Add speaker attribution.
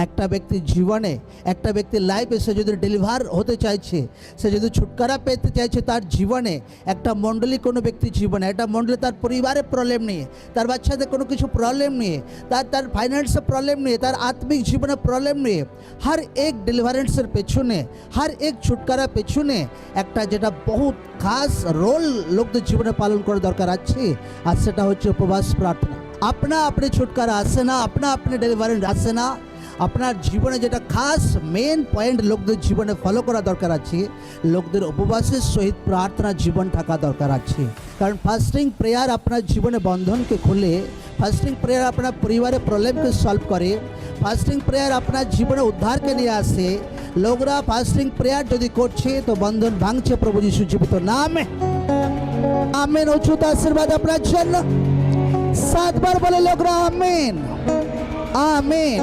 Speaker 1: একটা ব্যক্তির জীবনে, একটা ব্যক্তির লাইফে সে যদি ডেলিভার হতে চাইছে, সে যদি ছুটকারা পেতে চাইছে তার জীবনে, একটা মণ্ডলী কোনো ব্যক্তির জীবনে, একটা মণ্ডলী তার পরিবারের প্রবলেম নিয়ে, তার বাচ্চাদের কোনো কিছু প্রবলেম নিয়ে, তার ফাইন্যান্সের প্রবলেম নিয়ে, তার আত্মিক জীবনের প্রবলেম নিয়ে, हर एक ডিলিভারেন্সের পেছনে, हर एक ছুটকারা পেছনে একটা যেটা বহুত খাস রোল লোকদের জীবনে পালন করা দরকার আছে, আর সেটা হচ্ছে উপবাস প্রার্থনা। আপনা আপনি ছুটকারা আসে না, আপনা আপনি ডেলিভারেন্স আসে না। আপনার জীবনে যেটা খাস মেন পয়েন্ট লোকদের জীবনে ফলো করা দরকার আছে, লোকদের উপবাসের সহিত প্রার্থনা জীবন থাকা দরকার আছে। কারণ ফাস্টিং প্রেয়ার আপনার জীবনে বন্ধনকে খুলে, ফাস্টিং প্রেয়ার আপনার পরিবারের প্রবলেমকে সলভ করে, ফাস্টিং প্রেয়ার আপনার জীবনে উদ্ধারকে নিয়ে আসে। লোকরা ফাস্টিং প্রেয়ার যদি করছে তো বন্ধন ভাঙছে প্রভু যিশু জীবিত নামে। আমেন। উচ্চতা আশীর্বাদ আপনার জন্য 7 বার বলে লোকরা আমেন, আমেন।